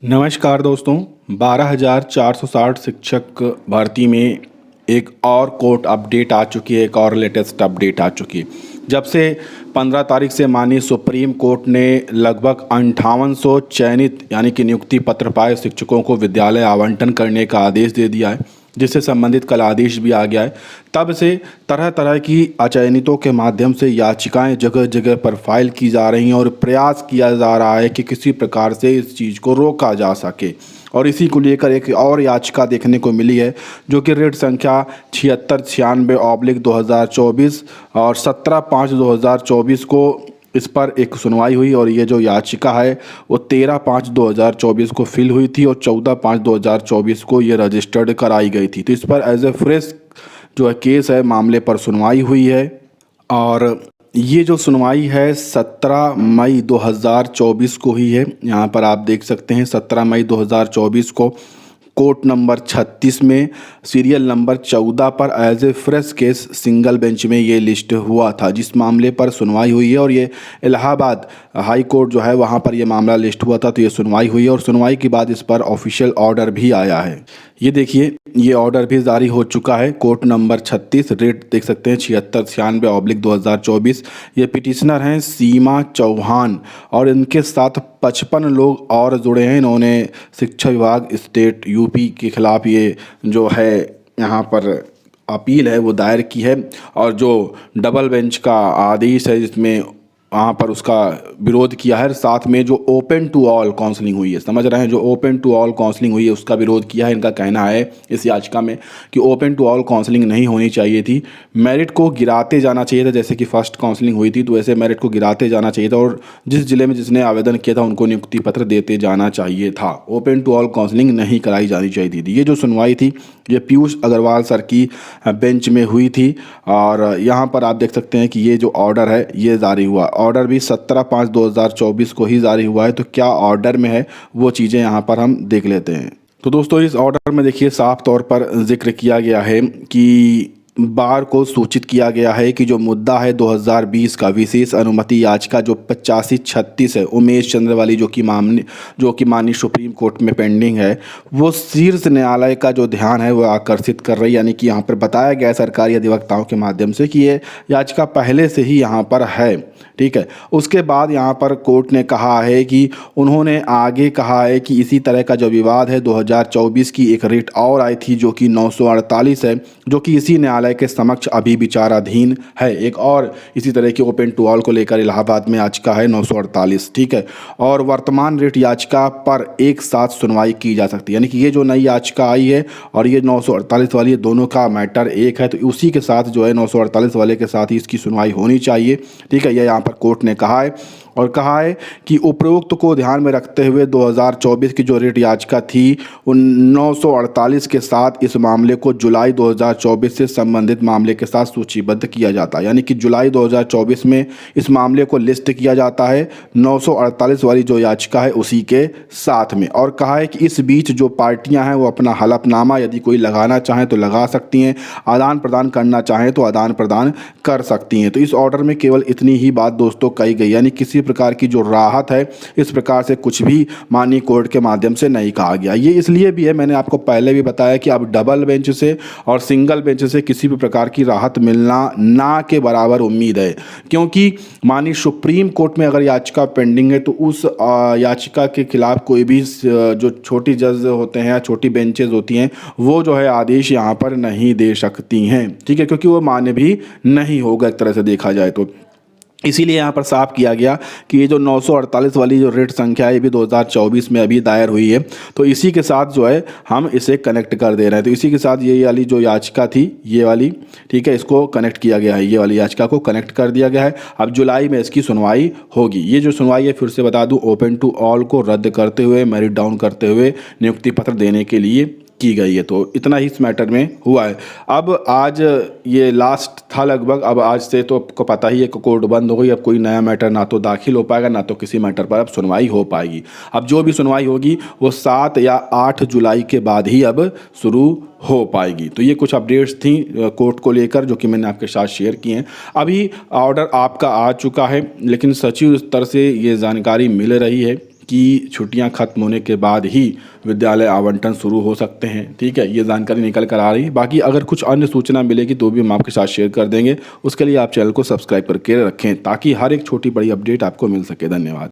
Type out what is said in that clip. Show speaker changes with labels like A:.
A: नमस्कार दोस्तों। 12,460 शिक्षक भर्ती में एक और कोर्ट अपडेट आ चुकी है, एक और लेटेस्ट अपडेट आ चुकी है। जब से 15 तारीख से माननीय सुप्रीम कोर्ट ने लगभग 5800 चयनित यानी कि नियुक्ति पत्र पाए शिक्षकों को विद्यालय आवंटन करने का आदेश दे दिया है, जिससे संबंधित कल आदेश भी आ गया है, तब से तरह तरह की अचयनितों के माध्यम से याचिकाएं जगह जगह पर फाइल की जा रही हैं और प्रयास किया जा रहा है कि किसी प्रकार से इस चीज़ को रोका जा सके। और इसी को लेकर एक और याचिका देखने को मिली है, जो कि रेट संख्या 7696/2024 और 17/5/2024 को इस पर एक सुनवाई हुई। और ये जो याचिका है वो 13/5/2024 को फिल हुई थी और 14/5/2024 को ये रजिस्टर्ड कराई गई थी। तो इस पर एज ए फ्रेश जो है केस है, मामले पर सुनवाई हुई है। और ये जो सुनवाई है 17 मई 2024 को ही है। यहाँ पर आप देख सकते हैं 17 मई 2024 को कोर्ट नंबर 36 में सीरियल नंबर 14 पर as a fresh case single bench में ये लिस्ट हुआ था, जिस मामले पर सुनवाई हुई है। और ये इलाहाबाद हाई कोर्ट जो है वहाँ पर ये मामला लिस्ट हुआ था, तो ये सुनवाई हुई है और सुनवाई के बाद इस पर ऑफिशियल ऑर्डर भी आया है। ये देखिए, ये ऑर्डर भी जारी हो चुका है। कोर्ट नंबर 36, रेट देख सकते हैं 7696/2024। ये पिटिशनर हैं सीमा चौहान और इनके साथ 55 लोग और जुड़े हैं। इन्होंने शिक्षा विभाग स्टेट यूपी के खिलाफ ये जो है यहाँ पर अपील है वो दायर की है। और जो डबल बेंच का आदेश है जिसमें वहाँ पर उसका विरोध किया है। साथ में जो ओपन टू ऑल काउंसलिंग हुई है, समझ रहे हैं, जो ओपन टू ऑल काउंसलिंग हुई है उसका विरोध किया है। इनका कहना है इस याचिका में कि ओपन टू ऑल काउंसलिंग नहीं होनी चाहिए थी, मेरिट को गिराते जाना चाहिए था। जैसे कि फर्स्ट काउंसलिंग हुई थी तो वैसे मेरिट को गिराते जाना चाहिए था और जिस जिले में जिसने आवेदन किया था उनको नियुक्ति पत्र देते जाना चाहिए था। ओपन टू ऑल काउंसलिंग नहीं कराई जानी चाहिए थी। ये जो सुनवाई थी ये पीयूष अग्रवाल सर की बेंच में हुई थी। और यहाँ पर आप देख सकते हैं कि ये जो ऑर्डर है ये जारी हुआ। ऑर्डर भी 17/5/2024 को ही जारी हुआ है। तो क्या ऑर्डर में है वो चीज़ें यहाँ पर हम देख लेते हैं। तो दोस्तों, इस ऑर्डर में देखिए साफ तौर पर जिक्र किया गया है कि बार को सूचित किया गया है कि जो मुद्दा है 2020 का विशेष अनुमति याचिका जो 8536 है उमेश चंद्र वाली, जो कि माननीय सुप्रीम कोर्ट में पेंडिंग है, वो शीर्ष न्यायालय का जो ध्यान है वो आकर्षित कर रही है। यानी कि यहाँ पर बताया गया है सरकारी अधिवक्ताओं के माध्यम से कि ये याचिका पहले से ही यहाँ पर है, ठीक है। उसके बाद यहाँ पर कोर्ट ने कहा है कि उन्होंने आगे कहा है कि इसी तरह का जो विवाद है 2024 की एक रिट और आई थी जो कि 948 है, जो कि इसी न्यायालय के समक्ष अभी विचाराधीन है। एक और इसी तरह की ओपन टू ऑल को लेकर इलाहाबाद में याचिका है 948, ठीक है। और वर्तमान रिट याचिका पर एक साथ सुनवाई की जा सकती है। यानी कि ये जो नई याचिका आई है और ये 948 वाली, दोनों का मैटर एक है, तो उसी के साथ जो है 948 वाले के साथ ही इसकी सुनवाई होनी चाहिए, ठीक है। यह यहाँ पर कोर्ट ने कहा है। और कहा है कि उपरोक्त को ध्यान में रखते हुए 2024 की जो रिट याचिका थी उन 948 के साथ इस मामले को जुलाई 2024 से संबंधित मामले के साथ सूचीबद्ध किया जाता है। यानी कि जुलाई 2024 में इस मामले को लिस्ट किया जाता है 948 वाली जो याचिका है उसी के साथ में। और कहा है कि इस बीच जो पार्टियां हैं वो अपना हलफनामा यदि कोई लगाना चाहें तो लगा सकती हैं, आदान प्रदान करना चाहें तो आदान प्रदान कर सकती हैं। तो इस ऑर्डर में केवल इतनी ही बात दोस्तों कही गई, यानी किसी प्रकार की जो राहत है इस प्रकार से कुछ भी माननीय कोर्ट के माध्यम से नहीं कहा गया। ये इसलिए भी है, मैंने आपको पहले भी बताया कि अब डबल बेंच से और सिंगल बेंच से किसी भी प्रकार की राहत मिलना ना के बराबर उम्मीद है, क्योंकि माननीय सुप्रीम कोर्ट में अगर याचिका पेंडिंग है तो उस याचिका के खिलाफ कोई भी जो छोटी जज होते हैं या छोटी बेंचेज होती हैं वो जो है आदेश यहाँ पर नहीं दे सकती हैं, ठीक है, क्योंकि वो मान्य भी नहीं होगा एक तरह से देखा जाए तो। इसीलिए यहाँ पर साफ किया गया कि ये जो 948 वाली जो रेट संख्या है ये भी 2024 में अभी दायर हुई है, तो इसी के साथ जो है हम इसे कनेक्ट कर दे रहे हैं। तो इसी के साथ ये वाली जो याचिका थी ये वाली, ठीक है, इसको कनेक्ट किया गया है, ये वाली याचिका को कनेक्ट कर दिया गया है। अब जुलाई में इसकी सुनवाई होगी। ये जो सुनवाई है फिर से बता दूँ, ओपन टू ऑल को रद्द करते हुए, मेरिट डाउन करते हुए नियुक्ति पत्र देने के लिए की गई है। तो इतना ही इस मैटर में हुआ है। अब आज ये लास्ट था लगभग, अब आज से तो आपको पता ही है कि कोर्ट बंद हो गई। अब कोई नया मैटर ना तो दाखिल हो पाएगा ना तो किसी मैटर पर अब सुनवाई हो पाएगी। अब जो भी सुनवाई होगी वो 7 या 8 जुलाई के बाद ही अब शुरू हो पाएगी। तो ये कुछ अपडेट्स थी कोर्ट को लेकर जो कि मैंने आपके साथ शेयर की हैं। अभी ऑर्डर आपका आ चुका है, लेकिन सचिव स्तर से ये जानकारी मिल रही है की छुट्टियां खत्म होने के बाद ही विद्यालय आवंटन शुरू हो सकते हैं। ठीक है, ये जानकारी निकल कर आ रही है। बाकी अगर कुछ अन्य सूचना मिलेगी तो भी हम आपके साथ शेयर कर देंगे। उसके लिए आप चैनल को सब्सक्राइब करके रखें ताकि हर एक छोटी बड़ी अपडेट आपको मिल सके। धन्यवाद।